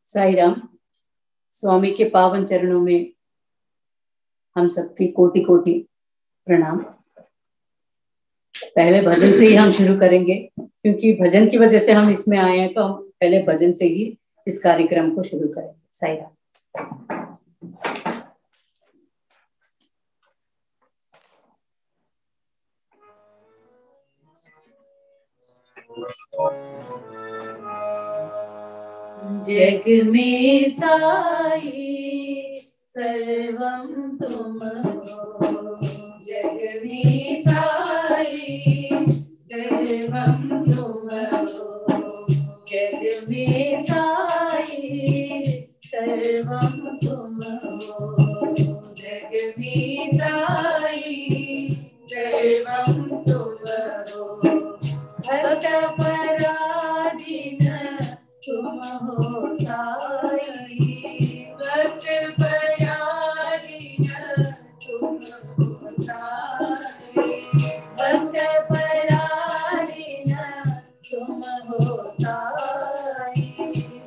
साई राम। स्वामी के पावन चरणों में हम सबकी कोटि कोटि प्रणाम। पहले भजन से ही हम शुरू करेंगे, क्योंकि भजन की वजह से हम इसमें आए हैं, तो हम पहले भजन से ही इस कार्यक्रम को शुरू करेंगे। साई राम। जग में साई सर्वं तुम हो, जग में साई सर्वं तुम हो, जग में साई सर्वं तुम हो, जग में साई सर्वं तुम हो, भक्त पराधीन तुम हो साई, भक्त पराधीन तुम हो साई, भक्त पराधीन तुम हो साई,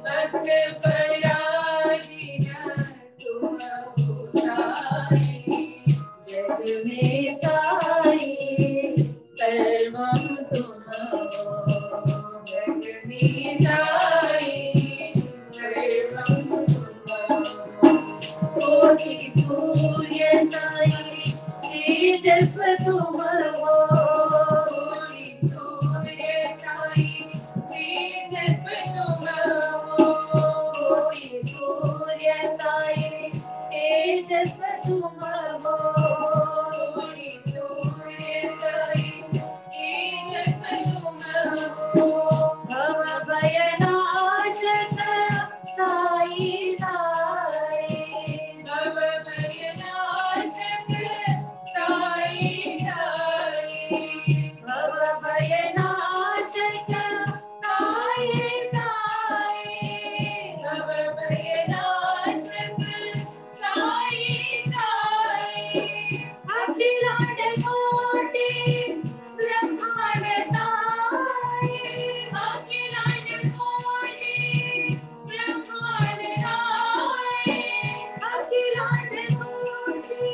भक्त पराधीन तुम हो साई, जग में साई सर्वं तुम हो, जग में साई सर्वं तुम हो, कोटि सूर्य साई तेजस्व तुम हो, कोटि सूर्य साई तेजस्व तुम हो, कोटि सूर्य साई तेजस्व तुम हो, कोटि सूर्य साई तेजस्व तुम हो, भव भयनाशक साई साई, भव भयनाशक साई साई, भव भयनाशक साई साई, भव भयनाशक साई साई, अखिलांड कोटि ब्रह्मांड साई, अखिलांड कोटि ब्रह्मांड साई, अखिलांड कोटि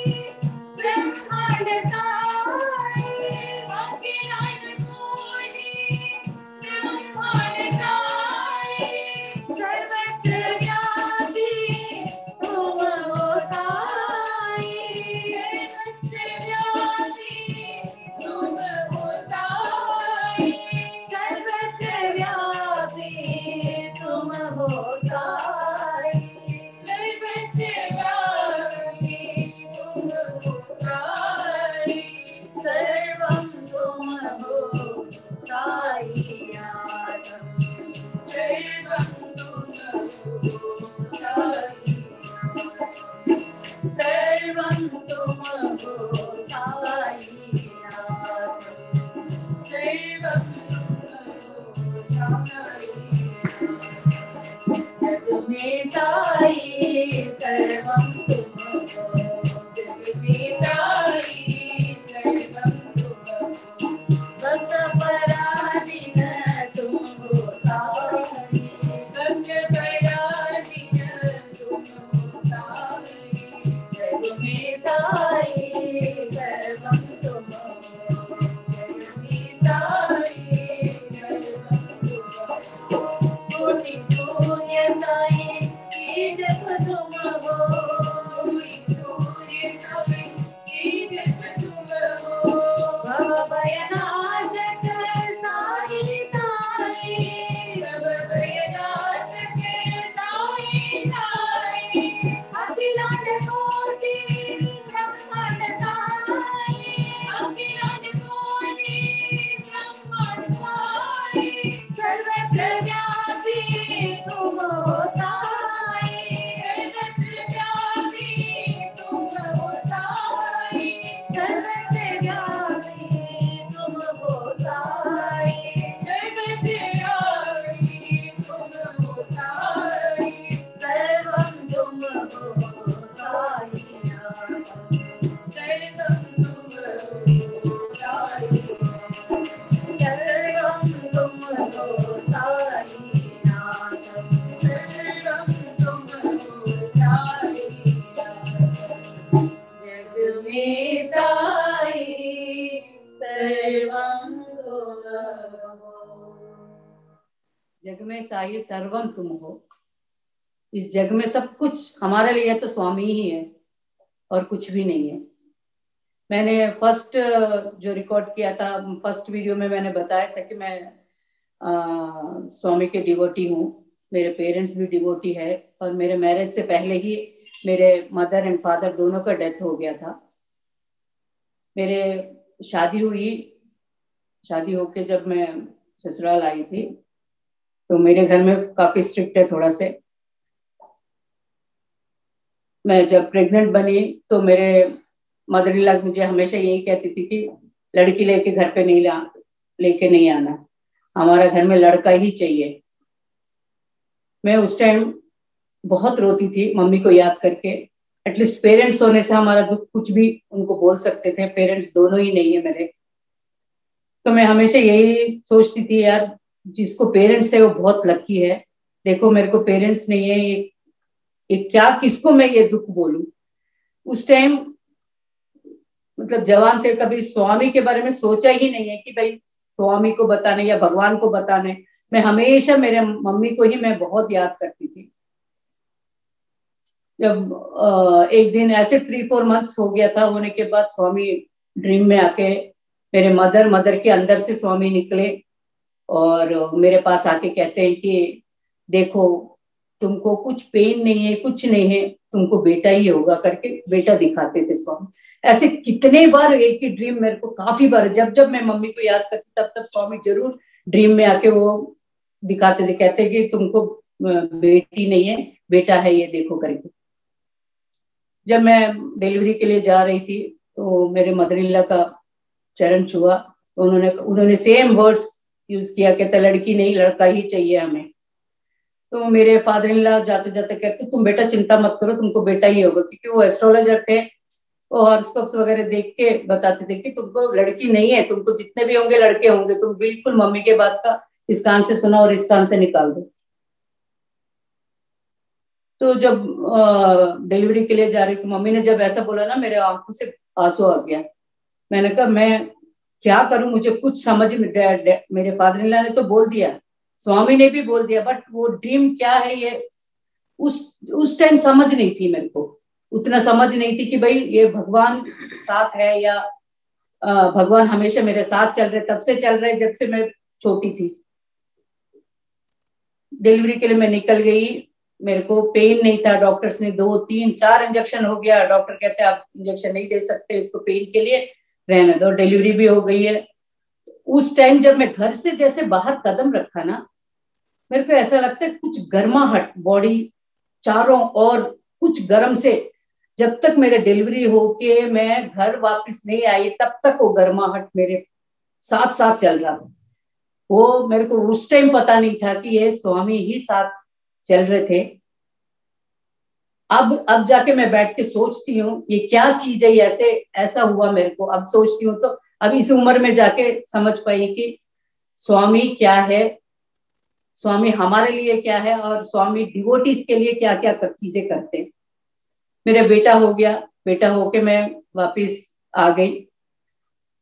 ब्रह्मांड साई, अखिलांड कोटि ब्रह्मांड साई, सर्वत्र व्यापी तुम हो साई, सर्वत्र व्यापी तुम हो साई, सर्वत्र व्यापी तुम हो साई, सर्वत्र व्यापी तुम हो साई, सर्वं तुम हो साई आत्म, सर्वं तुम हो साई, सर्वं तुम हो साई आत्म, सर्वं तुम हो साई, जग में साई सर्वं तुम हो, जग में साई सर्वं तुम हो, भक्त पराधीन तुम हो साई, भक्त पराधीन तुम हो साई, जग में साई सर्वं तुम हो, जग में साई सर्वं तुम हो, कोटि सूर्य साई तेजस्व तुम हो, जग में साई सर्वम तुम हो। इस जग में सब कुछ हमारे लिए तो स्वामी ही है और कुछ भी नहीं है। मैंने फर्स्ट जो रिकॉर्ड किया था, फर्स्ट वीडियो में मैंने बताया था कि मैं स्वामी के डिवोटी हूँ। मेरे पेरेंट्स भी डिवोटी है और मेरे मैरिज से पहले ही मेरे मदर एंड फादर दोनों का डेथ हो गया था। मेरे शादी हुई, शादी होके जब मैं ससुराल आई थी तो मेरे घर में काफी स्ट्रिक्ट है थोड़ा से। मैं जब प्रेग्नेंट बनी तो मेरे मदर इन लॉ मुझे हमेशा यही कहती थी कि लड़की लेके घर पे नहीं लेके नहीं आना, हमारा घर में लड़का ही चाहिए। मैं उस टाइम बहुत रोती थी मम्मी को याद करके। एटलीस्ट पेरेंट्स होने से हमारा दुख कुछ भी उनको बोल सकते थे, पेरेंट्स दोनों ही नहीं है मेरे। तो मैं हमेशा यही सोचती थी यार, जिसको पेरेंट्स है वो बहुत लकी है। देखो मेरे को पेरेंट्स नहीं है, ये क्या, किसको मैं ये दुख बोलूं। उस टाइम मतलब जवान थे, कभी स्वामी के बारे में सोचा ही नहीं है कि भाई स्वामी को बताने या भगवान को बताने। मैं हमेशा मेरे मम्मी को ही मैं बहुत याद करती थी। जब एक दिन ऐसे 3-4 मंथ्स हो गया था, होने के बाद स्वामी ड्रीम में आके मेरे मदर के अंदर से स्वामी निकले और मेरे पास आके कहते हैं कि देखो तुमको कुछ पेन नहीं है, कुछ नहीं है, तुमको बेटा ही होगा करके बेटा दिखाते थे स्वामी। ऐसे कितने बार एक ही ड्रीम, मेरे को काफी बार जब जब मैं मम्मी को याद करती तब तब स्वामी जरूर ड्रीम में आके वो दिखाते थे, कहते कि तुमको बेटी नहीं है बेटा है ये देखो करके। जब मैं डिलीवरी के लिए जा रही थी तो मेरे मदर इन लॉ का चरण छुआ तो उन्होंने सेम वर्ड्स यूज किया, कहते लड़की नहीं लड़का ही चाहिए हमें। तो मेरे फादर इन लॉ जाते जाते कहते तुम बेटा चिंता मत करो, तुमको बेटा ही होगा, क्योंकि वो एस्ट्रोलॉजर थे। वो हॉरोस्कोप्स वगैरह देख के बताते थे कि तुमको लड़की नहीं है, तुमको जितने भी होंगे लड़के होंगे। तुम बिल्कुल मम्मी के बात का इस कान से सुना और इस कान से निकाल दो। तो जब डिलीवरी के लिए जा रही थी, मम्मी ने जब ऐसा बोला ना, मेरे आंखों से आंसू आ गया। मैंने कहा मैं क्या करूं, मुझे कुछ समझ में, मेरे फादर इन लॉ ने तो बोल दिया, स्वामी ने भी बोल दिया, बट वो ड्रीम क्या है ये उस टाइम समझ नहीं थी मेरे को। उतना समझ नहीं थी कि भाई ये भगवान साथ है या भगवान हमेशा मेरे साथ चल रहे। तब से चल रहे जब से मैं छोटी थी। डिलीवरी के लिए मैं निकल गई, मेरे को पेन नहीं था। डॉक्टर्स ने 2-3-4 इंजेक्शन हो गया, डॉक्टर कहते हैं आप इंजेक्शन नहीं दे सकते इसको पेन के लिए, रहने दो। डिलीवरी भी हो गई है। उस टाइम जब मैं घर से जैसे बाहर कदम रखा ना, मेरे को ऐसा लगता है कुछ गर्माहट बॉडी चारों ओर, कुछ गर्म से। जब तक मेरे डिलीवरी होके मैं घर वापस नहीं आई तब तक वो गर्माहट मेरे साथ साथ चल रहा था। वो मेरे को उस टाइम पता नहीं था कि ये स्वामी ही साथ चल रहे थे। अब जाके मैं बैठ के सोचती हूँ ये क्या चीज है, ऐसे ऐसा हुआ मेरे को। अब सोचती हूँ तो अब इस उम्र में जाके समझ पाई कि स्वामी क्या है, स्वामी हमारे लिए क्या है और स्वामी डिवोटीज के लिए क्या क्या चीजें करते हैं। मेरा बेटा हो गया, बेटा होके मैं वापिस आ गई।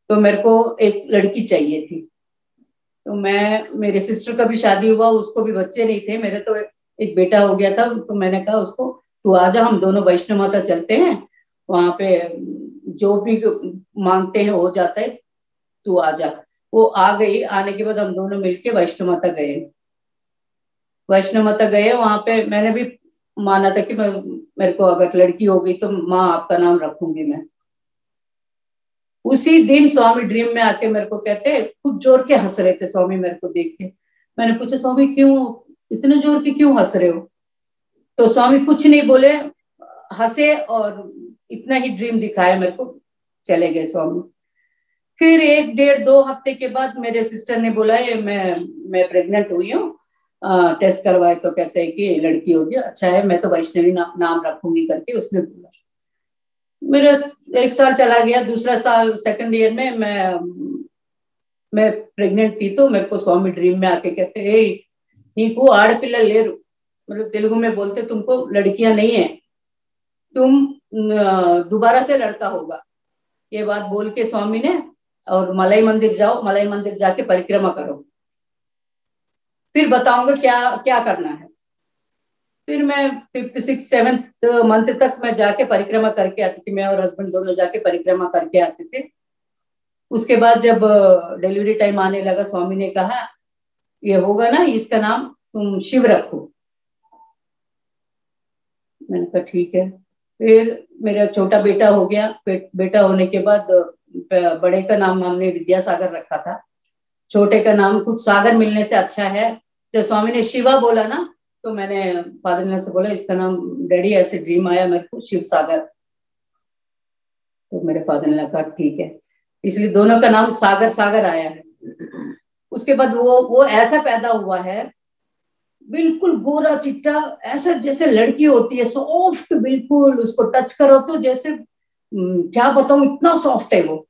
तो मेरे को एक लड़की चाहिए थी। तो मेरे सिस्टर का भी शादी हुआ, उसको भी बच्चे नहीं थे, मेरे तो एक बेटा हो गया था। तो मैंने कहा उसको तू आजा, हम दोनों वैष्णो माता चलते हैं, वहां पे जो भी मांगते हैं हो जाता है, तू आजा। वो आ गई। आने के बाद हम दोनों मिलके वैष्णो माता गए। वैष्णो माता गए, वहां पे मैंने भी माना था कि मेरे को अगर लड़की हो गई तो माँ आपका नाम रखूंगी मैं। उसी दिन स्वामी ड्रीम में आके मेरे को कहते, खुद जोर के हंस रहे थे स्वामी मेरे को देख के। मैंने पूछा स्वामी क्यों इतने जोर के क्यों हंस रहे हो? तो स्वामी कुछ नहीं बोले, हंसे और इतना ही ड्रीम दिखाया मेरे को, चले गए स्वामी। फिर 1-1.5-2 हफ्ते के बाद मेरे सिस्टर ने बोला ये मैं प्रेग्नेंट हुई हूँ, टेस्ट करवाए तो कहते हैं कि लड़की होगी। अच्छा है, मैं तो वैष्णवी नाम रखूंगी करके उसने बोला। मेरा 1 साल चला गया। दूसरा साल सेकंड ईयर में मैं प्रेग्नेंट थी। तो मेरे को स्वामी ड्रीम में आके कहते ए नीकू आड़पिल्ला लेरू, मतलब तेलुगु में बोलते तुमको लड़कियां नहीं है, तुम दोबारा से लड़का होगा। ये बात बोल के स्वामी ने, और मलाई मंदिर जाओ, मलाई मंदिर जाके परिक्रमा करो। फिर बताऊंगा क्या क्या करना है। फिर मैं 5th 6th 7th मंथ तक मैं जाके परिक्रमा करके आती थी, मैं और हस्बैंड दोनों जाके परिक्रमा करके आते थे। उसके बाद जब डिलीवरी टाइम आने लगा, स्वामी ने कहा ये होगा ना, इसका नाम तुम शिव रखो। मैंने कहा ठीक है। फिर मेरा छोटा बेटा हो गया, बेटा होने के बाद बड़े का नाम हमने विद्यासागर रखा था, छोटे का नाम कुछ सागर मिलने से अच्छा है। जब स्वामी ने शिवा बोला ना, तो मैंने फादर ने से बोला इसका नाम, डैडी ऐसे ड्रीम आया मेरे को शिव सागर। तो मेरे फादर ने कहा ठीक है, इसलिए दोनों का नाम सागर सागर आया है। उसके बाद वो ऐसा पैदा हुआ है, बिल्कुल गोरा चिट्टा, ऐसा जैसे लड़की होती है, सॉफ्ट बिल्कुल, उसको टच करो तो जैसे क्या बताऊं, इतना सॉफ्ट है वो।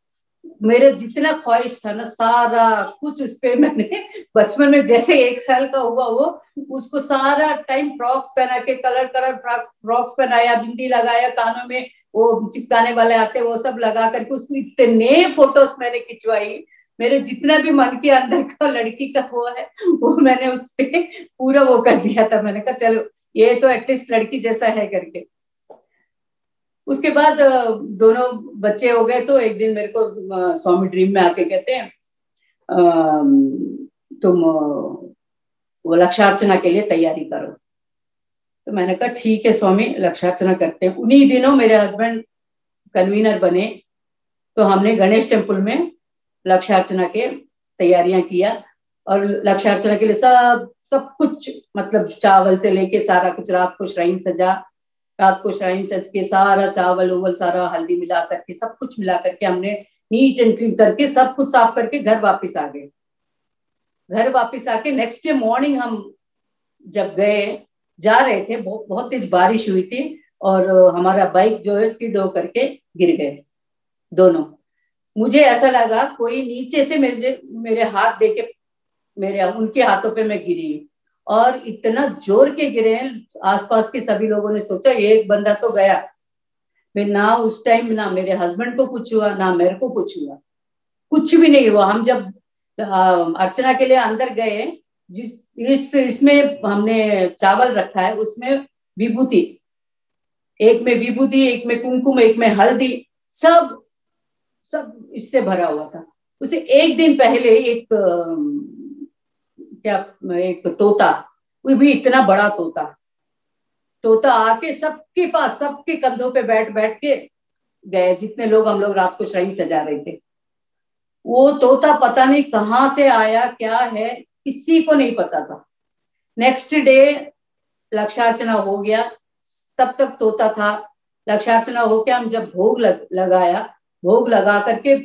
मेरे जितना ख्वाहिश था ना सारा कुछ उस पे मैंने बचपन में, जैसे 1 साल का हुआ वो, उसको सारा टाइम फ्रॉक्स पहना के, कलर कलर फ्रॉक्स पहनाया, बिंदी लगाया, कानों में वो चिपकाने वाले आते वो सब लगा करके उसको इतने फोटोज मैंने खिंचवाई। मेरे जितना भी मन के अंदर का लड़की का वो है, वो मैंने उस पे पूरा वो कर दिया था। मैंने कहा चलो ये तो एटलीस्ट लड़की जैसा है करके। उसके बाद दोनों बच्चे हो गए, तो एक दिन मेरे को स्वामी ड्रीम में आके कहते हैं तुम वो लक्षार्चना के लिए तैयारी करो। तो मैंने कहा ठीक है स्वामी, लक्षार्चना करते हैं। उन्हीं दिनों मेरे हस्बैंड कन्वीनर बने, तो हमने गणेश टेम्पल में लक्षार्चना के तैयारियां किया। और लक्षार्चना के लिए सब सब कुछ, मतलब चावल से लेके सारा कुछ, रात को श्राइन सजा, रात को श्राइन सज के सारा चावल उवल सारा हल्दी मिला करके सब कुछ मिला करके हमने नीट एंड क्लीन करके सब कुछ साफ करके घर वापस आ गए। घर वापस आके नेक्स्ट डे मॉर्निंग हम जब गए, जा रहे थे, बहुत तेज बारिश हुई थी, और हमारा बाइक जो है स्किड हो करके गिर गए दोनों। मुझे ऐसा लगा कोई नीचे से मेरे हाथ देके, मेरे उनके हाथों पे मैं गिरी, और इतना जोर के गिरे हैं, आसपास के सभी लोगों ने सोचा ये एक बंदा तो गया। मैं ना उस टाइम ना मेरे हस्बैंड को कुछ हुआ ना मेरे को कुछ हुआ, कुछ भी नहीं हुआ। हम जब अर्चना के लिए अंदर गए, इसमें हमने चावल रखा है, उसमें विभूति, एक में विभूति, एक में कुमकुम, एक में हल्दी, सब सब इससे भरा हुआ था। उसे एक दिन पहले एक क्या, एक तोता, वो भी इतना बड़ा तोता, तोता आके सबके पास, सबके कंधों पे बैठ बैठ के गए, जितने लोग हम लोग रात को श्राइन सजा रहे थे। वो तोता पता नहीं कहाँ से आया, क्या है, किसी को नहीं पता था। नेक्स्ट डे लक्षार्चना हो गया, तब तक तोता था। लक्षार्चना होके हम जब भोग लगाया, भोग लगा करके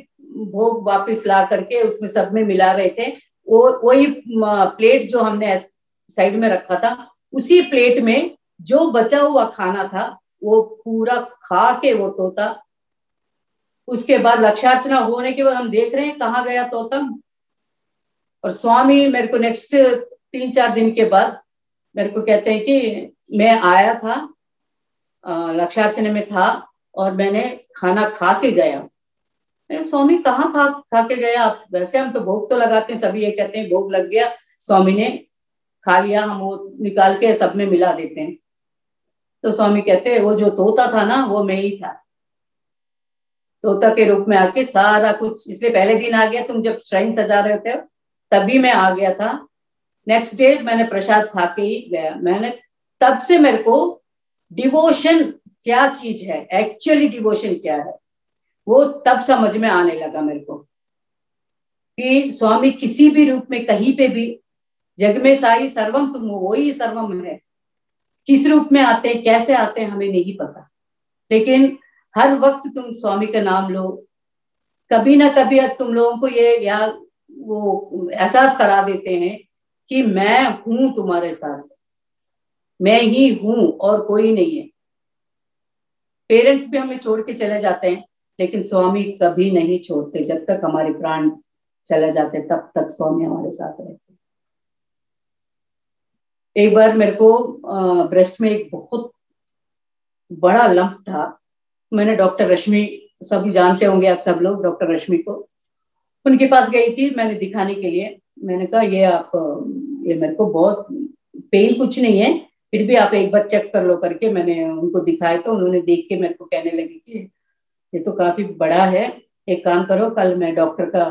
भोग वापस ला करके उसमें सब में मिला रहे थे, वो वही प्लेट जो हमने साइड में रखा था, उसी प्लेट में जो बचा हुआ खाना था वो पूरा खा के वो तोता। उसके बाद लक्षार्चना होने के बाद हम देख रहे हैं कहाँ गया तोता। और स्वामी मेरे को नेक्स्ट 3-4 दिन के बाद मेरे को कहते हैं कि मैं आया था, लक्षार्चना में था, और मैंने खाना खा के गया। स्वामी कहाँ खा के गया आप? वैसे हम तो भोग तो लगाते हैं, सभी ये कहते हैं भोग लग गया, स्वामी ने खा लिया, हम वो निकाल के सब में मिला देते हैं। तो स्वामी कहते हैं वो जो तोता था ना वो मैं ही था, तोता के रूप में आके सारा कुछ, इसलिए पहले दिन आ गया, तुम जब श्राइन सजा रहे थे तभी मैं आ गया था। नेक्स्ट डे मैंने प्रसाद खा के ही गया। मैंने तब से मेरे को डिवोशन क्या चीज है, एक्चुअली डिवोशन क्या है, वो तब समझ में आने लगा मेरे को कि स्वामी किसी भी रूप में कहीं पे भी, जग में साई सर्वम तुम हो, वही सर्वम है। किस रूप में आते हैं, कैसे आते हैं, हमें नहीं पता, लेकिन हर वक्त तुम स्वामी का नाम लो। कभी ना कभी तुम लोगों को ये या वो एहसास करा देते हैं कि मैं हूं तुम्हारे साथ, मैं ही हूं और कोई नहीं है। पेरेंट्स भी हमें छोड़ के चले जाते हैं, लेकिन स्वामी कभी नहीं छोड़ते, जब तक हमारे प्राण चले जाते तब तक स्वामी हमारे साथ रहते। एक बार मेरे को ब्रेस्ट में एक बहुत बड़ा लंप था। मैंने डॉक्टर रश्मि, सभी जानते होंगे आप सब लोग डॉक्टर रश्मि को, उनके पास गई थी मैंने दिखाने के लिए। मैंने कहा ये आप ये मेरे को बहुत पेन कुछ नहीं है, फिर भी आप एक बार चेक कर लो करके मैंने उनको दिखाया। तो उन्होंने देख के मेरे को कहने लगी कि ये तो काफी बड़ा है, एक काम करो कल मैं डॉक्टर का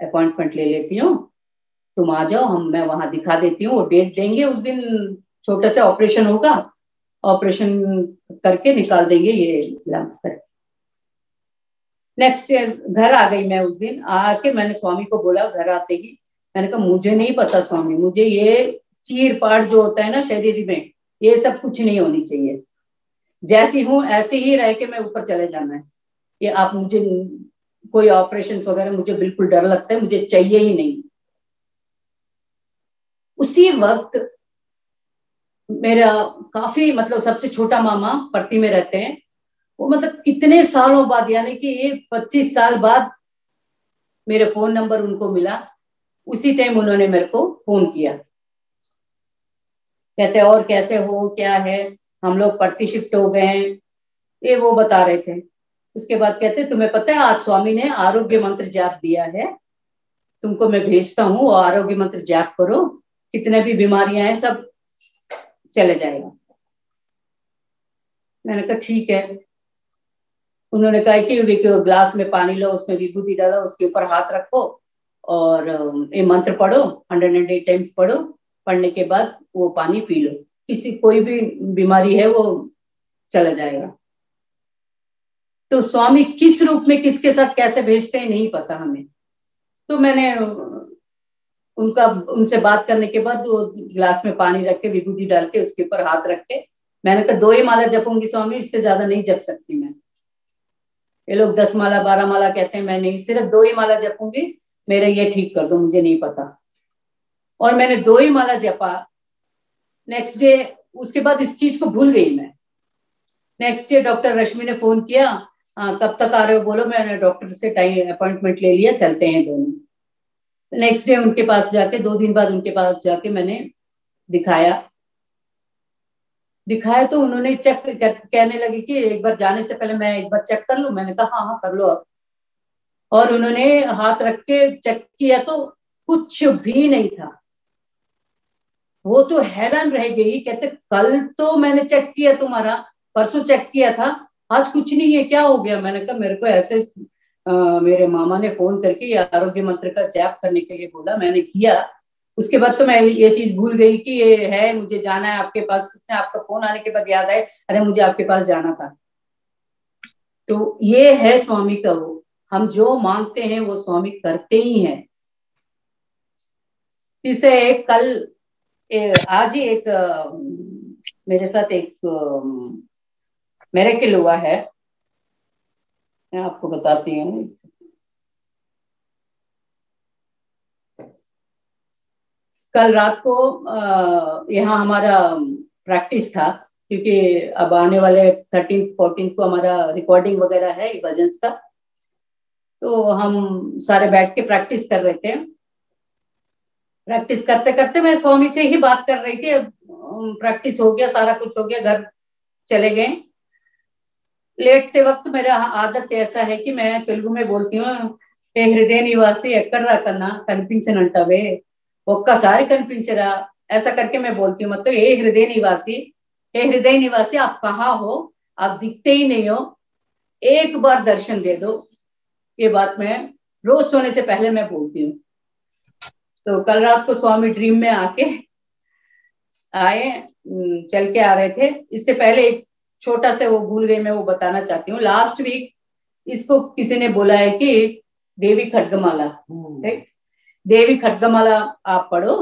अपॉइंटमेंट ले लेती हूँ, तुम आ जाओ, मैं वहां दिखा देती हूँ, वो डेट देंगे, उस दिन छोटा सा ऑपरेशन होगा, ऑपरेशन करके निकाल देंगे ये लंप कर। नेक्स्ट घर आ गई मैं, उस दिन आके मैंने स्वामी को बोला घर आते ही, मैंने कहा मुझे नहीं पता स्वामी, मुझे ये चीर पाट जो होता है ना शरीर में, ये सब कुछ नहीं होनी चाहिए, जैसी हूं ऐसे ही रह के मैं ऊपर चले जाना है। ये आप मुझे कोई ऑपरेशन वगैरह मुझे बिल्कुल डर लगता है, मुझे चाहिए ही नहीं। उसी वक्त मेरा काफी मतलब सबसे छोटा मामा पट्टी में रहते हैं, वो मतलब कितने सालों बाद, यानी कि ये 25 साल बाद मेरे फोन नंबर उनको मिला, उसी टाइम उन्होंने मेरे को फोन किया, कहते और कैसे हो, क्या है, हम लोग पट्टी शिफ्ट हो गए हैं, ये वो बता रहे थे। उसके बाद कहते तुम्हें पता है आज स्वामी ने आरोग्य मंत्र जाप दिया है, तुमको मैं भेजता हूँ, और आरोग्य मंत्र जाप करो, कितने भी बीमारियां हैं सब चले जाएगा। मैंने कहा ठीक है। उन्होंने कहा कि ग्लास में पानी लो, उसमें विभूति डालो, उसके ऊपर हाथ रखो और ये मंत्र पढ़ो, 108 टाइम्स पढ़ो, पढ़ने के बाद वो पानी पी लो, किसी कोई भी बीमारी है वो चला जाएगा। तो स्वामी किस रूप में किसके साथ कैसे भेजते हैं नहीं पता हमें। तो मैंने उनसे बात करने के बाद वो ग्लास में पानी रख के विभूति डाल के उसके ऊपर हाथ रख के मैंने कहा 2 ही माला जपूंगी स्वामी, इससे ज्यादा नहीं जप सकती मैं। ये लोग 10 माला 12 माला कहते हैं, मैं नहीं, सिर्फ 2 ही माला जपूंगी, मेरे ये ठीक कर दो, मुझे नहीं पता। और मैंने 2 ही माला जपा। नेक्स्ट डे उसके बाद इस चीज को भूल गई मैं। नेक्स्ट डे डॉक्टर रश्मि ने फोन किया, कब तक आ रहे हो, बोलो, मैंने डॉक्टर से टाइम अपॉइंटमेंट ले लिया, चलते हैं दोनों। नेक्स्ट डे उनके पास जाके 2 दिन बाद उनके पास जाके मैंने दिखाया तो उन्होंने चेक कहने लगी कि एक बार जाने से पहले मैं एक बार चेक कर लूं। मैंने कहा हाँ हाँ कर लो आप। और उन्होंने हाथ रख के चेक किया तो कुछ भी नहीं था। वो तो हैरान रह गई, कहते कल तो मैंने चेक किया तुम्हारा, परसों चेक किया था, आज कुछ नहीं है, क्या हो गया। मैंने कहा मेरे को ऐसे मेरे मामा ने फोन करके आरोग्य मंत्र का जाप करने के लिए बोला, मैंने किया। उसके बाद तो मैं ये चीज भूल गई कि ये है, मुझे जाना है आपके पास। उसने आपका फोन आने के बाद याद आए, अरे मुझे आपके पास जाना था। तो ये है स्वामी का वो, हम जो मांगते हैं वो स्वामी करते ही हैं। इसे कल आज ही एक मेरे साथ एक मिरेकल हुआ है, मैं आपको बताती हूँ। कल रात को यहाँ हमारा प्रैक्टिस था, क्योंकि अब आने वाले 13 14 को हमारा रिकॉर्डिंग वगैरह है भजन का। तो हम सारे बैठ के प्रैक्टिस कर रहे थे। प्रैक्टिस करते करते मैं स्वामी से ही बात कर रही थी। प्रैक्टिस हो गया, सारा कुछ हो गया, घर चले गए। लेटते वक्त मेरा आदत ऐसा है कि मैं तेलुगु में बोलती हूँ, हे हृदय निवासी ఎక్కడ కన్నా కనిపించనంటవే ఒక్కసారి కనిపించరా, ऐसा करके मैं बोलती हूँ। मतलब हे हृदय निवासी आप कहाँ हो, आप दिखते ही नहीं हो, एक बार दर्शन दे दो। ये बात मैं रोज सोने से पहले मैं बोलती हूँ। तो कल रात को स्वामी ड्रीम में आके आए, चल के आ रहे थे। इससे पहले एक छोटा सा वो भूल गई, मैं वो बताना चाहती हूँ। लास्ट वीक इसको किसी ने बोला है कि देवी खड्गमाला, राइट, देवी खड्गमाला आप पढ़ो,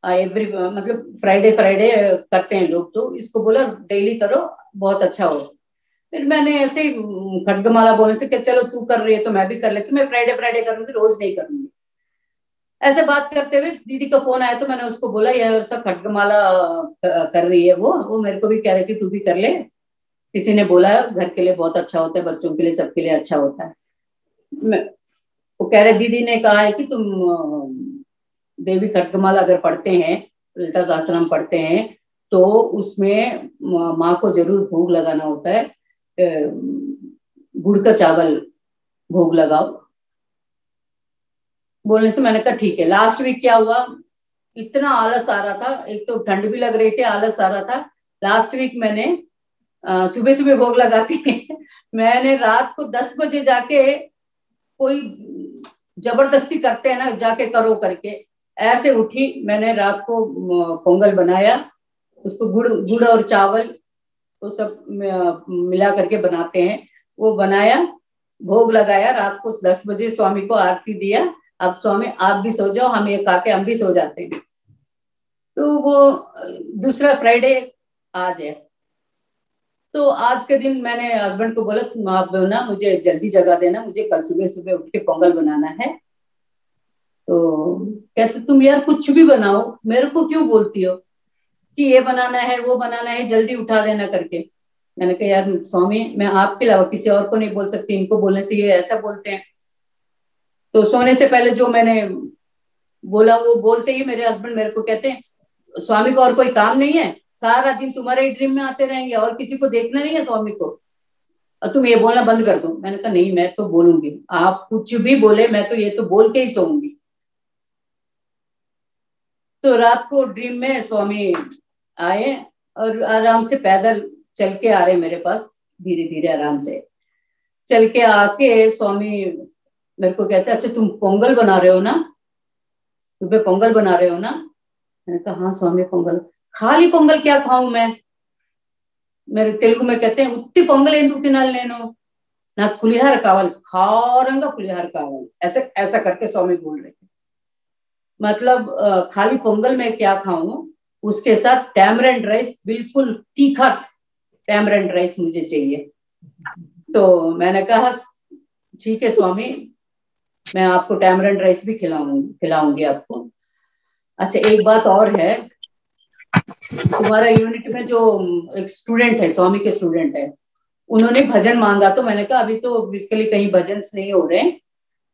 एवरी मतलब फ्राइडे फ्राइडे करते हैं लोग, तो इसको बोला डेली करो, बहुत अच्छा हो। फिर मैंने ऐसे ही खड्गमाला बोलने से कि चलो तू कर रही है तो मैं भी कर लेती हूँ, मैं फ्राइडे फ्राइडे करूंगी, रोज नहीं करूंगी। ऐसे बात करते हुए दीदी का फोन आया, तो मैंने उसको बोला यार सब खड्गमाला कर रही है वो मेरे को भी कह रही थी तू भी कर ले, किसी ने बोला घर के लिए बहुत अच्छा होता है, बच्चों के लिए, सबके लिए अच्छा होता है। वो कह रहे दीदी ने कहा है कि तुम देवी खड्गमाला अगर पढ़ते हैं, ललिता सहस्त्रनाम पढ़ते हैं, तो उसमें माँ को जरूर भोग लगाना होता है, गुड़ का चावल भोग लगाओ। बोलने से मैंने कहा ठीक है। लास्ट वीक क्या हुआ, इतना आलस आ रहा था, एक तो ठंड भी लग रही थी, आलस आ रहा था। लास्ट वीक मैंने सुबह सुबह भोग लगाती मैंने रात को 10 बजे जाके, कोई जबरदस्ती करते हैं ना, जाके करो करके, ऐसे उठी मैंने रात को पोंगल बनाया। उसको गुड़ गुड़ और चावल वो सब मिला करके बनाते हैं, वो बनाया, भोग लगाया, रात को 10 बजे स्वामी को आरती दिया। अब स्वामी आप भी सो जाओ, हम ये खा के हम भी सो जाते हैं। तो वो दूसरा फ्राइडे आज है। तो आज के दिन मैंने हस्बैंड को बोला तुम आप ना मुझे जल्दी जगा देना, मुझे कल सुबह सुबह उठ के पोंगल बनाना है। तो कहते तुम यार कुछ भी बनाओ, मेरे को क्यों बोलती हो कि ये बनाना है वो बनाना है, जल्दी उठा देना करके। मैंने कहा यार स्वामी मैं आपके अलावा किसी और को नहीं बोल सकती, इनको बोलने से ये ऐसा बोलते हैं। तो सोने से पहले जो मैंने बोला वो बोलते ही मेरे हस्बैंड मेरे को कहते हैं स्वामी को और कोई काम नहीं है, सारा दिन तुम्हारे ही ड्रीम में आते रहेंगे और किसी को देखना नहीं है स्वामी को, और तुम ये बोलना बंद कर दो। मैंने कहा नहीं मैं तो बोलूंगी, आप कुछ भी बोले मैं तो ये तो बोल के ही सोऊंगी। तो रात को ड्रीम में स्वामी आए और आराम से पैदल चल के आ रहे मेरे पास, धीरे धीरे आराम से चल के आके स्वामी मेरे को कहते अच्छा तुम पोंगल बना रहे हो ना, सुबह पोंगल बना रहे हो ना। मैंने कहा हाँ स्वामी पोंगल। खाली पोंगल क्या खाऊं मैं, मेरे तेलुगु में कहते हैं उत्ती पोंगल एंदुकु तिनाली नेनु, ना पुलिहार कावल खारंगा पुलिहार कावल, ऐसे ऐसा करके स्वामी बोल रहे थे। मतलब खाली पोंगल में क्या खाऊं, उसके साथ टैमरेंड राइस, बिल्कुल तीखा टैमरेंड राइस मुझे चाहिए। तो मैंने कहा ठीक है स्वामी, मैं आपको टैमरेंड राइस भी खिलाऊंगी आपको। अच्छा एक बात और है, तुम्हारा यूनिट में जो एक स्टूडेंट है, स्वामी के स्टूडेंट है, उन्होंने भजन मांगा, तो मैंने कहा अभी तो बेसिकली कहीं भजन नहीं हो रहे,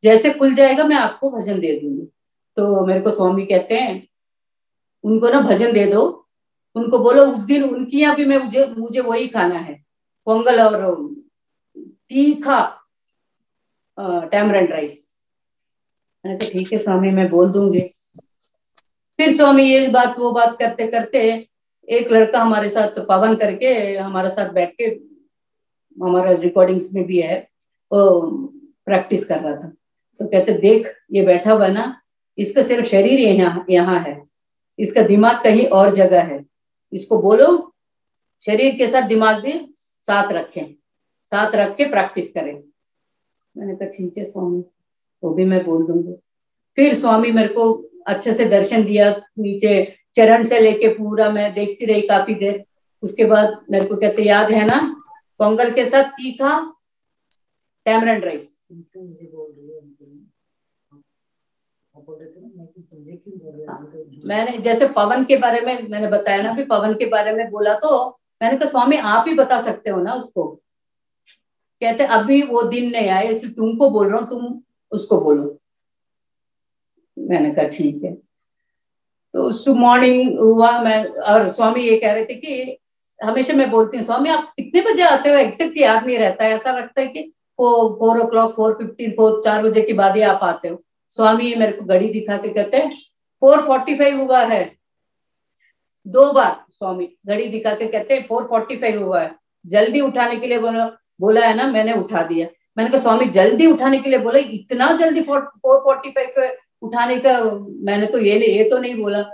जैसे खुल जाएगा मैं आपको भजन दे दूंगी। तो मेरे को स्वामी कहते हैं उनको ना भजन दे दो, उनको बोलो उस दिन उनकी यहाँ भी मैं मुझे वही खाना है, पोंगल और तीखा टैमरेंड राइस। मैंने कहा ठीक है स्वामी मैं बोल दूंगी। फिर स्वामी ये बात वो बात करते करते एक लड़का हमारे साथ पवन करके हमारे साथ बैठ के, हमारा रिकॉर्डिंग्स में भी है, वो प्रैक्टिस कर रहा था। तो कहते देख ये बैठा हुआ ना, इसका सिर्फ शरीर यहाँ है, इसका दिमाग कहीं और जगह है, इसको बोलो शरीर के साथ दिमाग भी साथ रखें, साथ रख के प्रैक्टिस करें। मैंने कहा ठीक है स्वामी, वो भी मैं बोल दूंगी। फिर स्वामी मेरे को अच्छे से दर्शन दिया, नीचे चरण से लेके पूरा मैं देखती रही काफी देर। उसके बाद मेरे को कहते याद है ना पोंगल के साथ तीखा टैमरेंड राइस। मैंने जैसे पवन के बारे में मैंने बताया ना, भी पवन के बारे में बोला, तो मैंने कहा स्वामी आप ही बता सकते हो ना उसको। कहते अभी वो दिन नहीं आए इसलिए तुमको बोल रहा हूँ, तुम उसको बोलो। मैंने कहा ठीक है। तो सुबह मॉर्निंग हुआ, मैं और स्वामी ये कह रहे थे कि हमेशा मैं बोलती हूँ स्वामी आप कितने बजे आते हो, एग्जैक्ट याद नहीं रहता है, ऐसा लगता है कि 4 o'clock 4:15 4 बजे के बाद ही आप आते हो। स्वामी मेरे को घड़ी दिखा के कहते हैं 4:45 हुआ है। 2 बार स्वामी घड़ी दिखा के कहते हैं 4:45 हुआ है, जल्दी उठाने के लिए बोला है ना, मैंने उठा दिया। मैंने कहा स्वामी जल्दी उठाने के लिए बोला, इतना जल्दी 4:45 पे उठाने का मैंने तो ये तो नहीं बोला।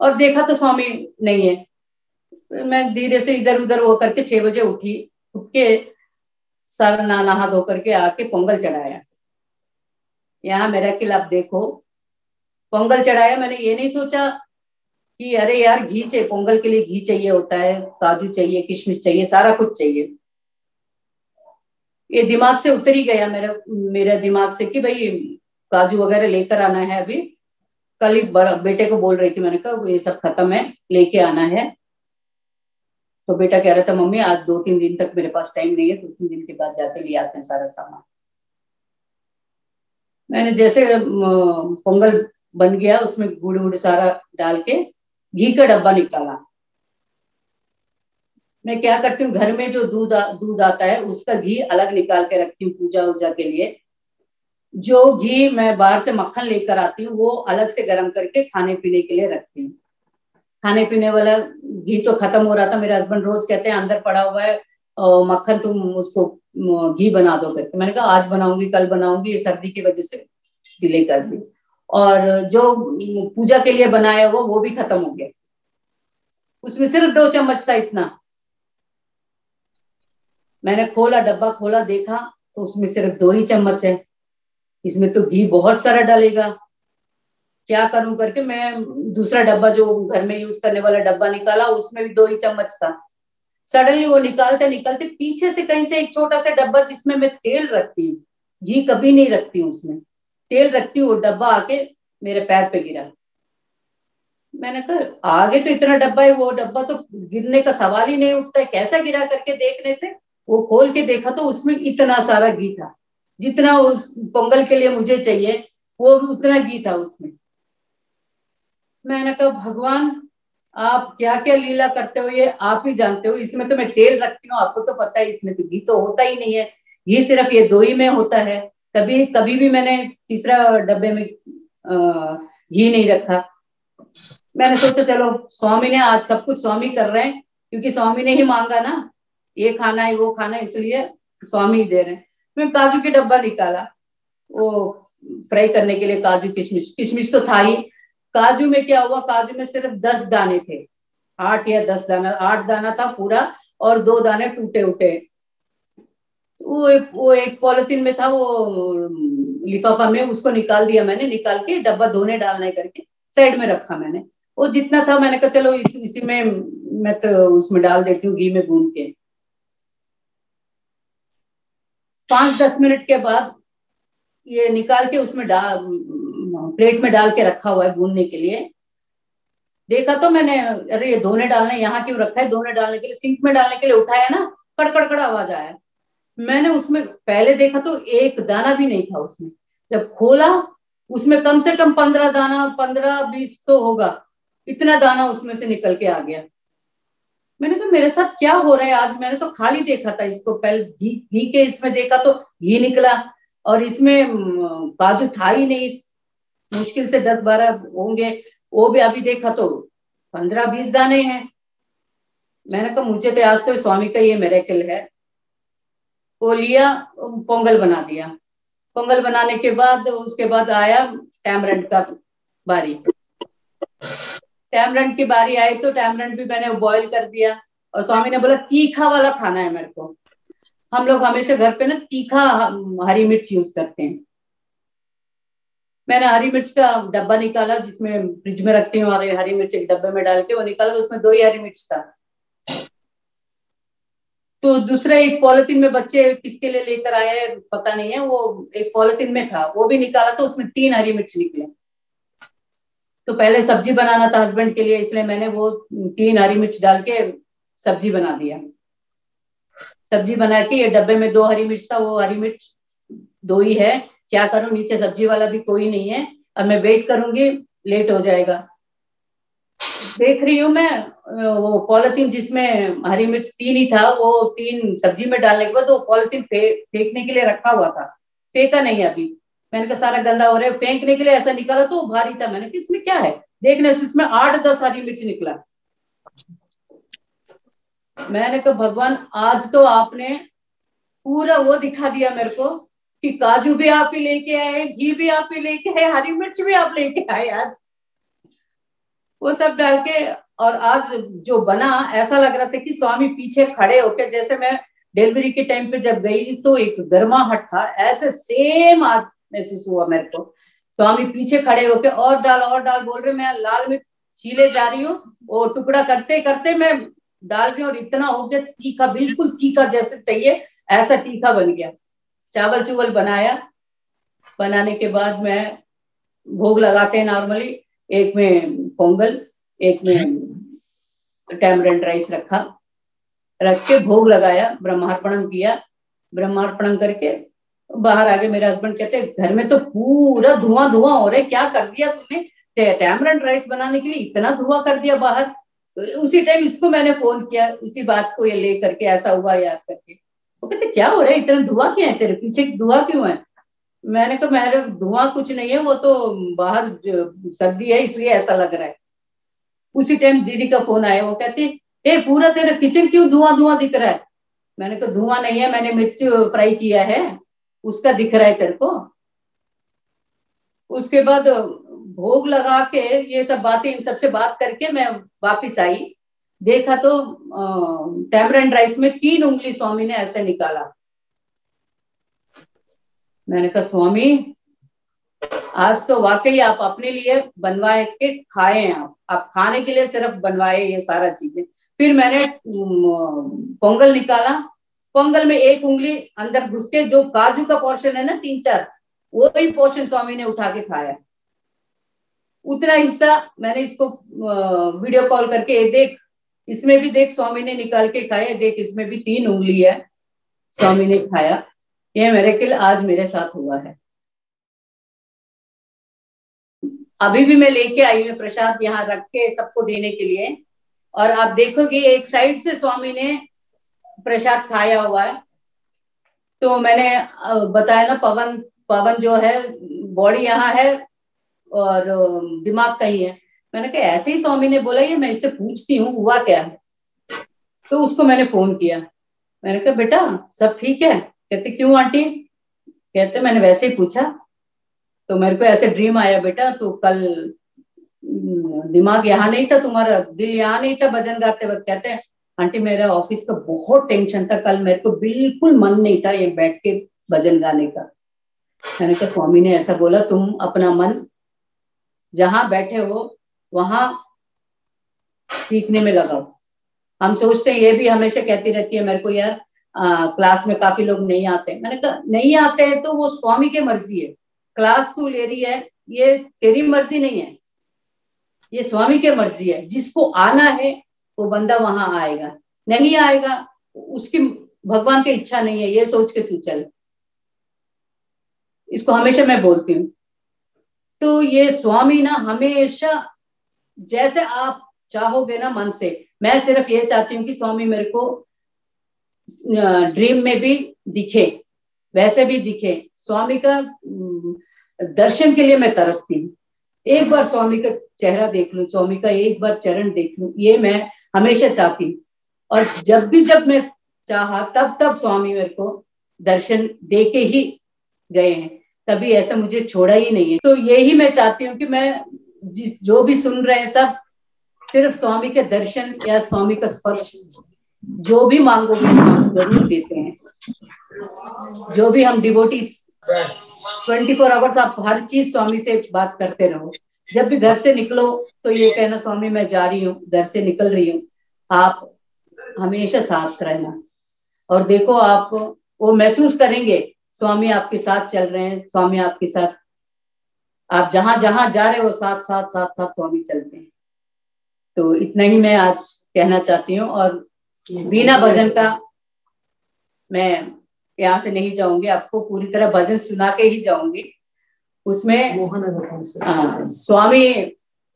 और देखा तो स्वामी नहीं है। मैं धीरे से इधर उधर वो करके 6 बजे उठी, उठ के सारा नहा धो करके आके पोंगल चढ़ाया। यहाँ मेरा किला आप देखो, पोंगल चढ़ाया। मैंने ये नहीं सोचा कि अरे यार घी चाहिए, पोंगल के लिए घी चाहिए होता है, काजू चाहिए, किशमिश चाहिए, सारा कुछ चाहिए। ये दिमाग से उतर ही गया मेरा दिमाग से कि भाई काजू वगैरह लेकर आना है। अभी कल ही बेटे को बोल रही थी, मैंने कहा ये सब खत्म है, लेके आना है। तो बेटा कह रहा था मम्मी आज 2-3 दिन तक मेरे पास टाइम नहीं है, 2-3 दिन के बाद जाके ले आते हैं सारा सामान। मैंने जैसे पोंगल बन गया, उसमें गुड़ वुड़ सारा डाल के घी का डब्बा निकाला। मैं क्या करती हूँ, घर में जो दूध आता है उसका घी अलग निकाल के रखती हूँ पूजा वूजा के लिए। जो घी मैं बाहर से मक्खन लेकर आती हूँ वो अलग से गर्म करके खाने पीने के लिए रखती हूँ। खाने पीने वाला घी तो खत्म हो रहा था, मेरे हस्बैंड रोज कहते हैं अंदर पड़ा हुआ है मक्खन, तुम उसको घी बना दो करके। मैंने कहा आज बनाऊंगी कल बनाऊंगी, ये सर्दी की वजह से डिले कर दी। और जो पूजा के लिए बनाया वो भी खत्म हो गया। उसमें सिर्फ 2 चम्मच था इतना। मैंने खोला, डब्बा खोला, देखा तो उसमें सिर्फ 2 ही चम्मच है। इसमें तो घी बहुत सारा डालेगा, क्या करूं करके मैं दूसरा डब्बा जो घर में यूज करने वाला डब्बा निकाला, उसमें भी 2 ही चम्मच था। सडनली वो निकालते निकालते पीछे से कहीं से एक छोटा सा डब्बा जिसमें मैं तेल रखती हूँ, घी कभी नहीं रखती हूँ उसमें, तेल रखती हूँ, वो डब्बा आके मेरे पैर पे गिरा। मैंने कहा आगे तो इतना डब्बा है, वो डब्बा तो गिरने का सवाल ही नहीं उठता है, कैसा गिरा करके देखने से वो खोल के देखा तो उसमें इतना सारा घी था, जितना उस पोंगल के लिए मुझे चाहिए वो उतना घी था उसमें। मैंने कहा भगवान आप क्या क्या लीला करते हो ये आप ही जानते हो, इसमें तो मैं तेल रखती हूँ, आपको तो पता है इसमें तो घी तो होता ही नहीं है, घी सिर्फ ये 2 ही में होता है। कभी कभी भी मैंने तीसरा डब्बे में घी नहीं रखा। मैंने सोचा चलो स्वामी ने आज सब कुछ स्वामी कर रहे हैं, क्योंकि स्वामी ने ही मांगा ना, ये खाना है वो खाना है, इसलिए स्वामी ही दे रहे हैं। मैं काजू के डब्बा निकाला, वो फ्राई करने के लिए काजू किशमिश, किशमिश तो था ही। काजू में क्या हुआ, काजू में सिर्फ 10 दाने थे, 8 या 10 दाना, 8 दाना था पूरा, और 2 दाने टूटे उठे। वो एक पॉलिथीन में था, वो लिफाफा में, उसको निकाल दिया मैंने, निकाल के डब्बा धोने डालने करके साइड में रखा मैंने। वो जितना था मैंने कहा चलो इसी में मैं तो उसमें डाल देती हूँ घी में भून के। 5-10 मिनट के बाद ये निकाल के उसमें डाल, प्लेट में डाल के रखा हुआ है भूनने के लिए। देखा तो मैंने, अरे ये धोने डालने यहाँ क्यों रखा है, धोने डालने के लिए, सिंक में डालने के लिए उठाया ना, कड़कड़ आवाज आया। मैंने उसमें पहले देखा तो एक दाना भी नहीं था उसमें, जब खोला उसमें कम से कम 15 दाना, 15-20 तो होगा, इतना दाना उसमें से निकल के आ गया। मैंने कहा मेरे साथ क्या हो रहा है आज, मैंने तो खाली देखा था इसको, पहले घी घी के इसमें देखा तो घी निकला, और इसमें काजू था ही नहीं, मुश्किल से 10-12 होंगे, वो भी अभी देखा तो 15-20 दाने हैं। मैंने कहा मुझे तो आज तो स्वामी का ये मिरेकल है। वो लिया, पोंगल बना दिया। पोंगल बनाने के बाद उसके बाद आया टैमरंड का बारी। टैमरंड की बारी आई तो टैमरंड भी मैंने बॉईल कर दिया, और स्वामी ने बोला तीखा वाला खाना है मेरे को। हम लोग हमेशा घर पे ना तीखा हरी मिर्च यूज करते हैं। मैंने हरी मिर्च का डब्बा निकाला जिसमें फ्रिज में रखती हूँ, और हरी मिर्च एक डब्बे में डाल के वो निकाला तो उसमें 2 ही हरी मिर्च था। तो दूसरा एक पॉलिथीन में बच्चे किसके लिए लेकर आए हैं पता नहीं है, वो एक पॉलिथीन में था, वो भी निकाला तो उसमें 3 हरी मिर्च निकले। तो पहले सब्जी बनाना था हस्बैंड के लिए, इसलिए मैंने वो 3 हरी मिर्च डाल के सब्जी बना दिया। सब्जी बना के ये डब्बे में 2 हरी मिर्च था, वो हरी मिर्च 2 ही है, क्या करूं नीचे सब्जी वाला भी कोई नहीं है, अब मैं वेट करूंगी, लेट हो जाएगा। देख रही हूँ मैं वो पॉलिथीन जिसमें हरी मिर्च 3 ही था, वो 3 सब्जी में डालने के बाद वो पॉलिथीन फेंकने के लिए रखा हुआ था, फेंका नहीं अभी। मैंने कहा सारा गंदा हो रहा है, फेंकने के लिए ऐसा निकाला तो भारी था, मैंने कहा इसमें क्या है, देखने से इसमें 8-10 हरी मिर्च निकला। मैंने कहा भगवान आज तो आपने पूरा वो दिखा दिया मेरे को कि काजू भी आप ही लेके आए, घी भी आप ही लेके आए, हरी मिर्च भी आप लेके आए आज, वो सब डाल के। और आज जो बना ऐसा लग रहा था कि स्वामी पीछे खड़े होके, जैसे मैं डिलीवरी के टाइम पे जब गई तो एक गर्माहट था, ऐसे सेम आज महसूस हुआ मेरे को। स्वामी पीछे खड़े होके और डाल बोल रहे, मैं लाल मिर्च छीले जा रही हूँ, वो टुकड़ा करते करते मैं डाल रही हूँ, और इतना हो गया तीखा, बिल्कुल तीखा जैसे चाहिए ऐसा तीखा बन गया। चावल चुवल बनाया, बनाने के बाद मैं भोग लगाते हैं नॉर्मली, एक में पोंगल, एक में टैमरेंड राइस रखा, रख के भोग लगाया, ब्रह्मार्पणम किया, ब्रह्मार्पणम करके बाहर आगे मेरे हस्बैंड कहते घर में तो पूरा धुआं धुआं हो रहा है, क्या कर दिया तुमने, टैमरेंड राइस बनाने के लिए इतना धुआं कर दिया बाहर। तो उसी टाइम इसको मैंने फोन किया, इसी बात को ये ले करके ऐसा हुआ याद करके। वो कहते क्या हो रहा है, इतना धुआं क्या है तेरे पीछे, धुआं क्यों है। मैंने कहा मेरे धुआं कुछ नहीं है, वो तो बाहर सर्दी है इसलिए ऐसा लग रहा है। उसी टाइम दीदी का फोन आया, वो कहती ए पूरा तेरा किचन क्यों धुआं धुआं दिख रहा है। मैंने कहा धुआं नहीं है, मैंने मिर्च फ्राई किया है, उसका दिख रहा है तेरे को। उसके बाद भोग लगा के ये सब बातें, इन सबसे बात करके मैं वापिस आई, देखा तो टैमरिंड राइस में 3 उंगली स्वामी ने ऐसे निकाला। मैंने कहा स्वामी आज तो वाकई आप अपने लिए बनवाए के खाए हैं, आप खाने के लिए सिर्फ बनवाए ये सारा चीजें। फिर मैंने पोंगल निकाला, पोंगल में 1 उंगली अंदर घुस के जो काजू का पोर्शन है ना 3-4, वो ही पोर्शन स्वामी ने उठा के खाया। उतना हिस्सा मैंने इसको वीडियो कॉल करके देख, इसमें भी देख स्वामी ने निकाल के खाया, देख इसमें भी 3 उंगली है, स्वामी ने खाया। यह मिरेकल आज मेरे साथ हुआ है। अभी भी मैं लेके आई हूँ प्रसाद यहाँ रख के सबको देने के लिए, और आप देखोगे एक साइड से स्वामी ने प्रसाद खाया हुआ है। तो मैंने बताया ना, पवन पवन जो है बॉडी यहाँ है और दिमाग कहीं है। मैंने कहा ऐसे ही स्वामी ने बोला, ये मैं इससे पूछती हूँ हुआ क्या है। तो उसको मैंने फोन किया, मैंने कहा बेटा सब ठीक है। कहते क्यों आंटी। कहते मैंने वैसे ही पूछा, तो मेरे को ऐसे ड्रीम आया बेटा, तो कल दिमाग यहाँ नहीं था, तुम्हारा दिल यहाँ नहीं था भजन गाते वक्त। कहते हैं आंटी मेरा ऑफिस का बहुत टेंशन था कल, मेरे को बिल्कुल मन नहीं था ये बैठ के भजन गाने का। मैंने कहा स्वामी ने ऐसा बोला तुम अपना मन जहां बैठे हो वहां सीखने में लगाओ। हम सोचते हैं, ये भी हमेशा कहती रहती है मेरे को यार क्लास में काफी लोग नहीं आते। मैंने कहा नहीं आते हैं तो वो स्वामी की मर्जी है, क्लास तू ले रही है ये तेरी मर्जी नहीं है, ये स्वामी की मर्जी है। जिसको आना है वो बंदा वहां आएगा, नहीं आएगा उसकी भगवान की इच्छा नहीं है, ये सोच के तू चल। इसको हमेशा मैं बोलती हूँ। तो ये स्वामी ना हमेशा जैसे आप चाहोगे ना मन से, मैं सिर्फ ये चाहती हूँ कि स्वामी मेरे को ड्रीम में भी दिखे, वैसे भी दिखे। स्वामी का दर्शन के लिए मैं तरसती हूँ, एक बार स्वामी का चेहरा देख लूं, स्वामी का एक बार चरण देख लूं, ये मैं हमेशा चाहती हूँ। और जब मैं चाहा तब तब स्वामी मेरे को दर्शन दे के ही गए हैं, कभी ऐसा मुझे छोड़ा ही नहीं है। तो यही मैं चाहती हूँ कि मैं जो भी सुन रहे हैं सब सिर्फ स्वामी के दर्शन या स्वामी का स्पर्श, जो भी मांगोगे जरूर देते हैं। जो भी हम डिवोटीज 24 आवर्स आप हर चीज स्वामी से बात करते रहो। जब भी घर से निकलो तो ये कहना स्वामी मैं जा रही हूँ, घर से निकल रही हूँ, आप हमेशा साथ रहना। और देखो आप वो महसूस करेंगे स्वामी आपके साथ चल रहे हैं, स्वामी आपके साथ, आप जहां जहां जा रहे हो साथ साथ साथ साथ स्वामी चलते हैं। तो इतना ही मैं आज कहना चाहती हूँ। और बिना भजन का मैं यहाँ से नहीं जाऊंगी, आपको पूरी तरह भजन सुना के ही जाऊंगी। उसमें स्वामी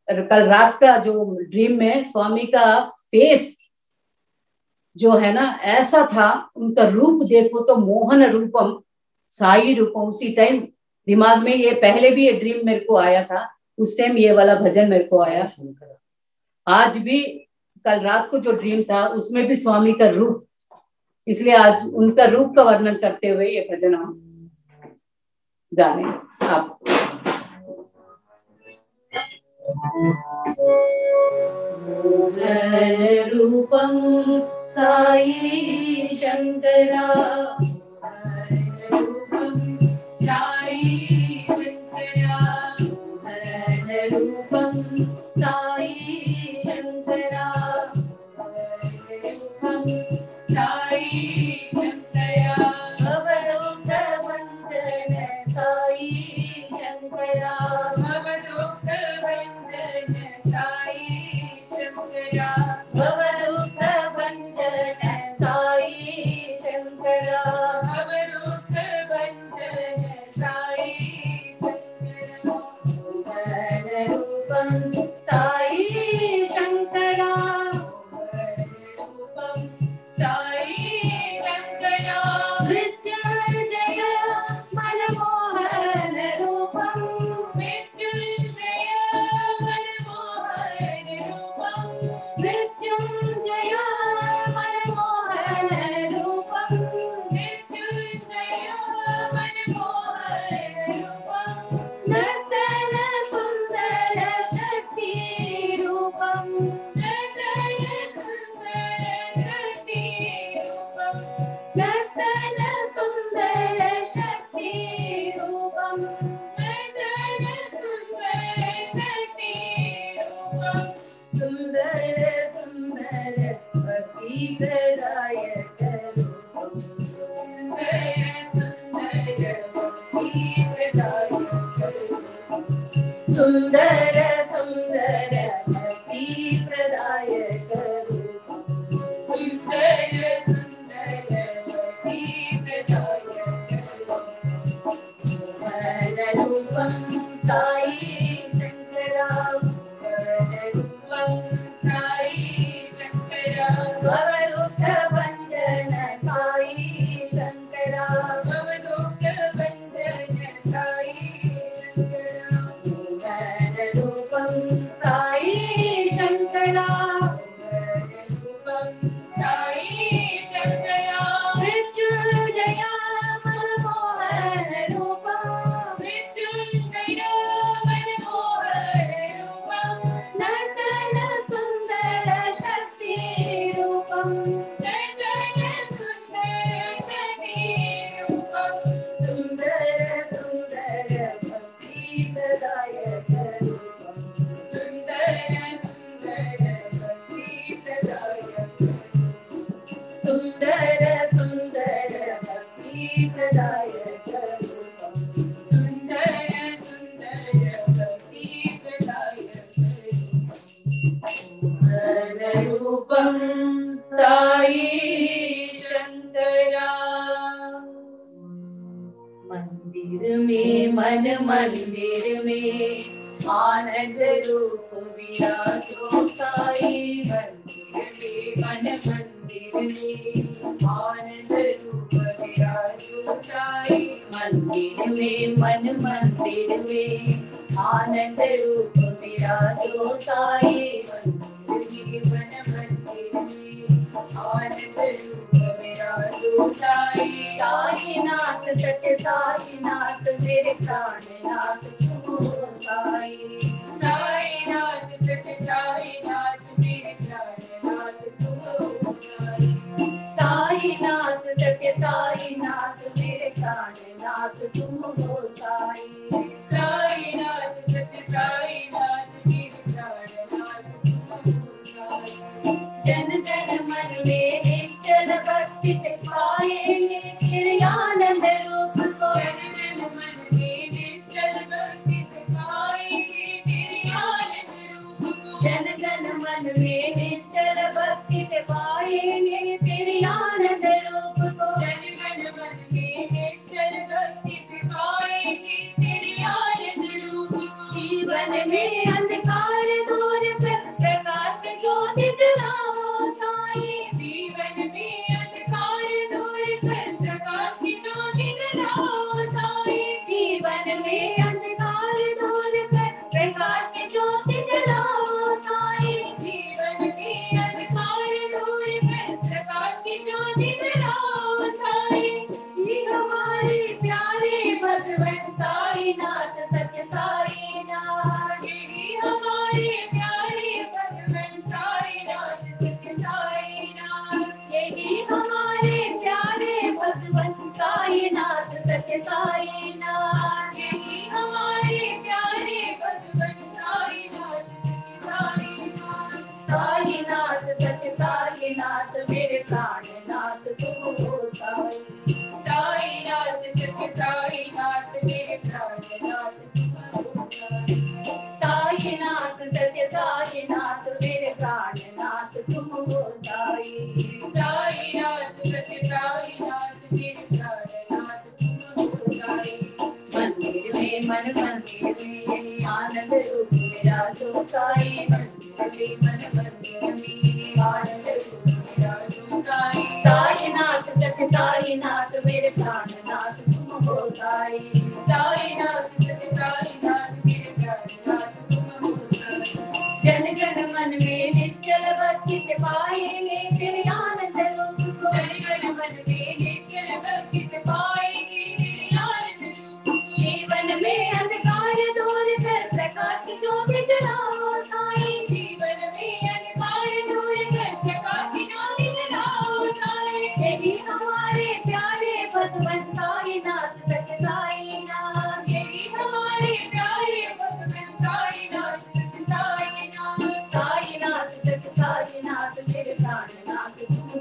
कल रात का जो ड्रीम में स्वामी का फेस जो है ना ऐसा था, उनका रूप देखो तो मोहन रूपम साई रूपम। उसी टाइम दिमाग में ये पहले भी ये ड्रीम मेरे को आया था, उस टाइम ये वाला भजन मेरे को आया। आज भी कल रात को जो ड्रीम था उसमें भी स्वामी का रूप, इसलिए आज उनका रूप का वर्णन करते हुए ये भजन हम गाने। आप मोहन रूपम साई शंकरा, मोहन रूपम साई शंकरा, मोहन रूपम साई शंकरा, मोहन रूपम साई शंकरा, भवदुख भंजन साई शंकरा, भवदुख भंजन साई शंकरा, भवदुख भंजन साई शंकरा, भवदुख भंजन साई शंकरा, मोहन रूपम साई शंकरा, मोहन रूपम साई शंकरा, मृत्युंजय मनमोहन प्रदायक रूपम सुंदर सुंदर भक्ति प्रदायक रूपम सुंदर सुंदर भक्ति प्रदायक रूपम सुंदर सुंदर भक्ति प्रदायक रूपम साई शंकरा रूपम साई शंकरा भवदुःख भंजन साई शंकरा भवदुःख भंजन साई शंकरा रूपम साई शंकरा रूपम साई शंकरा मृत्युंजय मनमोहन रूपम मृत्युंजय मनमोहन रूपम नर्तन सुंदर शक्ति रूपम नर्तन सुंदर शक्ति रूपम सुंदर सुंदर भक्ति प्रदायक रूपम सुंदर सुंदर भक्ति प्रदायक सुंदर सुंदर भक्ति प्रदायक रूपम सुंदर सुंदर भक्ति प्रदायक रूपम साई शंकरा मंदिर में मन मंदिर में आनंद रूप विराजो साई मंदिर में मन मंदिर में आनंद रूप विराजो साई मंदिर में मन मंदिर में आनंद रूप विराजो साई मंदिर में मन मंदिर में आनंद रूप विराजो साई साईनाथ सत्य साईनाथ मेरे प्राणनाथ तू साई साईनाथ सत्य साईनाथ मेरे प्राणनाथ तू साई साईनाथ सत्य साईनाथ मेरे प्राणनाथ तू साई साईनाथ सत्य साईनाथ मेरे प्राणनाथ तू साई जन जन मन में निश्चल भक्ति से पाएंगे तेरे आनंद रूप को जन जन मन में निश्चल भक्ति से पाएंगे तेरे आनंद रूप को जन जन मन में निश्चल भक्ति से पाएंगे तेरे आनंद रूप को जन जन मन में निश्चल भक्ति से पाएंगे तेरे आनंद रूप को जीवन में अंधकार दूर कर प्रकाश ज्योति जलाओ साई जीवन में अंधकार दूर कर प्रकाश की ज्योति जलाओ साई जीवन में अंधकार दूर कर प्रकाश की ज्योति जलाओ साई जीवन में अंधकार दूर कर प्रकाश की ज्योति जलाओ साई ये हमारे प्यारे भगवान साईनाथ सत्य साईनाथ ये हमारे प्यारे भगवान साईनाथ सत्य साईनाथ यही हमारे प्यारे भगवान साईनाथ सत्य साईनाथ यही हमारे प्यारे भगवान साईनाथ साईनाथ साईनाथ सत्य साईनाथ मेरे प्राणनाथ तू साई साईनाथ सत्य साईनाथ मेरे प्राणनाथ तू साईनाथ सत्य साईनाथ मेरे प्राणनाथ तुम हो साई साईनाथ सत्य साईनाथ मेरे प्राणनाथ तुम हो साई मंदिर में मन मंदिर में आनंद रूप विराजो साई मंदिर में मन मंदिर में आनंद रूप विराजो साई साईनाथ सत्य साईनाथ मेरे प्राणनाथ तुम हो साई साईनाथ सत्य साईनाथ मेरे प्राणनाथ तुम हो साई जन जन मन में निश्चल भक्ति से पाएंगे तेरे आनंद रूप को जन जन मन में निश्चल भक्ति से पाएंगे तेरे आनंद रूप को जीवन में अंधकार दूर कर प्रकाश की ज्योति जलाओ साई जीवन में अंधकार दूर कर प्रकाश की ज्योति जलाओ साई यही हमारे प्यारे भगवान साईनाथ सत्य साईनाथ यही हमारे प्यारे भगवान साईनाथ सत्य साईनाथ साईनाथ सत्य साईनाथ मेरे प्राणनाथ तुम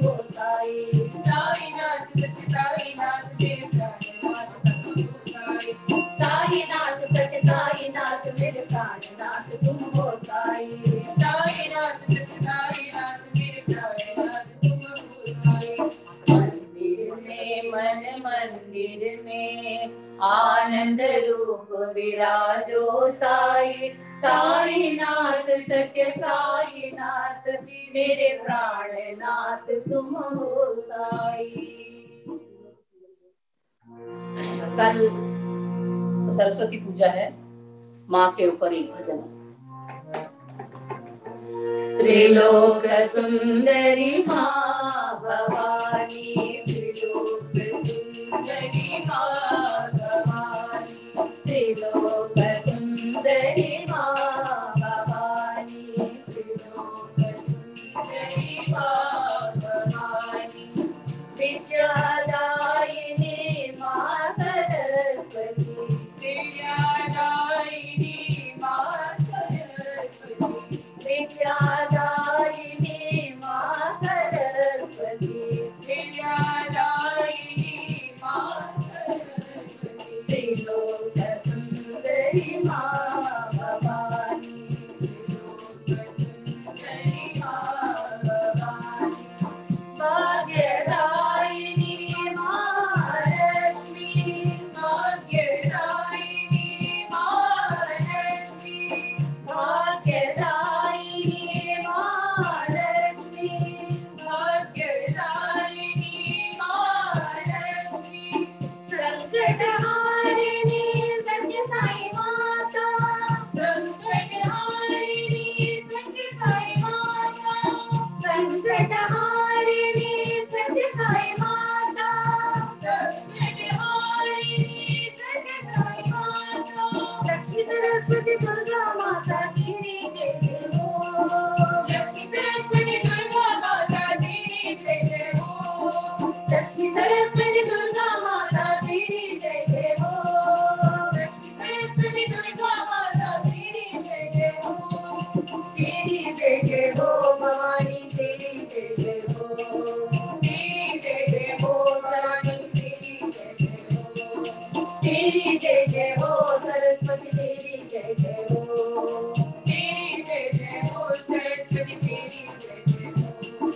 रूप विराजो साई, साईनाथ सत्य साईनाथ, मेरे प्राणनाथ तुम हो साई। कल सरस्वती पूजा है, माँ के ऊपर एक भजन। त्रिलोक सुंदरी माँ भवानी, त्रिलोक सुंदरी माँ भवानी, त्रिलोक सुंदरी माँ भवानी, त्रिलोक सुंदरी माँ भवानी, विद्यादायिनी माँ सरस्वती, विद्यादायिनी माँ सरस्वती, विद्यादायिनी माँ सरस्वती, विद्यादायिनी माँ सरस्वती, त्रिलोक सुंदरी माँ भवानी, त्रिलोक सुंदरी माँ भवानी, भाग्यदायिनी माँ लक्ष्मी, भाग्यदायिनी माँ लक्ष्मी, भाग्यदायिनी माँ लक्ष्मी, भाग्यदायिनी माँ लक्ष्मी, संकटहारिणी सत्य साई माता, संकटहारिणी सत्य साई माता, संकटहारिणी सत्य साई माता, संकटहारिणी सत्य साई माता, लक्ष्मी सरस्वती दुर्गा माता तेरी जय हो, लक्ष्मी सरस्वती दुर्गा माता तेरी जय हो, लक्ष्मी सरस्वती दुर्गा माता तेरी जय हो, लक्ष्मी सरस्वती दुर्गा माता तेरी जय हो, तेरी जय हो भवानी, तेरी जय हो, तेरी जय हो भवानी, तेरी जय हो, तेरी जय हो सरस्वती, तेरी जय हो, तेरी जय हो सरस्वती, तेरी जय हो,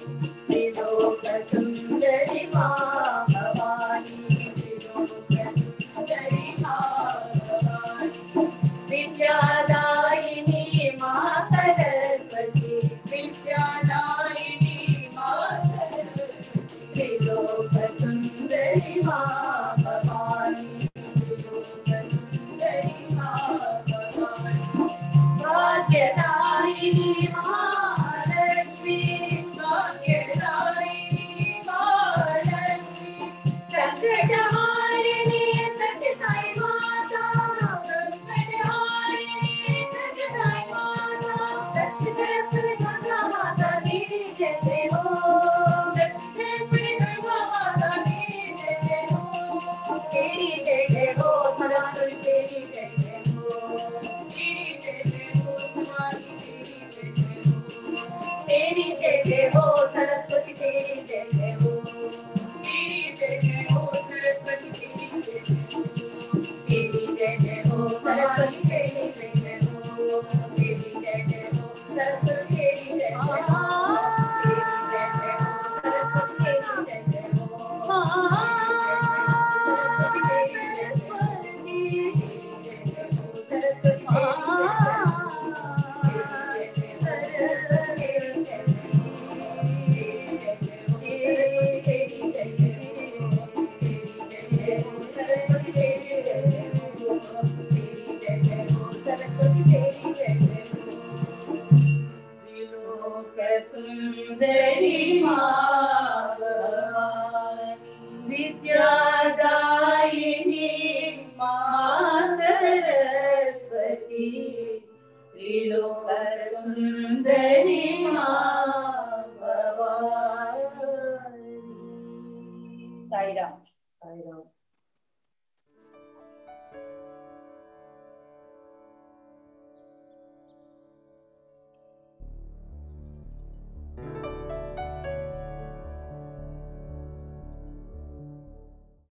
त्रिलोक सुंदरी माँ भवानी, त्रिलोक सुंदरी माँ भवानी, विद्यादायिनी माँ सरस्वती, विद्यादायिनी माँ सरस्वती, त्रिलोक सुंदरी माँ भवानी, त्रिलोक सुंदरी माँ भवानी, भाग्यदायिनी माँ लक्ष्मी, भाग्यदायिनी माँ लक्ष्मी, संकटहारिणी सत्य साई माता, संकटहारिणी सत्य साई माता, लक्ष्मी सरस्वती दुर्गा माता तेरी जय हो, लक्ष्मी सरस्वती दुर्गा माता तेरी जय हो, तेरी जय हो सरस्वती, तेरी जय हो, तेरी जय हो भवानी, तेरी जय हो, तेरी जय हो सरस्वती, तेरी जय हो, तेरी जय हो सरस्वती, तेरी जय हो, तेरी जय हो सरस्वती, तेरी जय हो, तेरी जय हो सरस्वती, तेरी जय हो, तेरी जय हो सुंदरी माँ भवानी, विद्यादायिनी माँ सरस्वती, त्रिलोक सुंदरी माँ भवानी। साई राम, साई राम।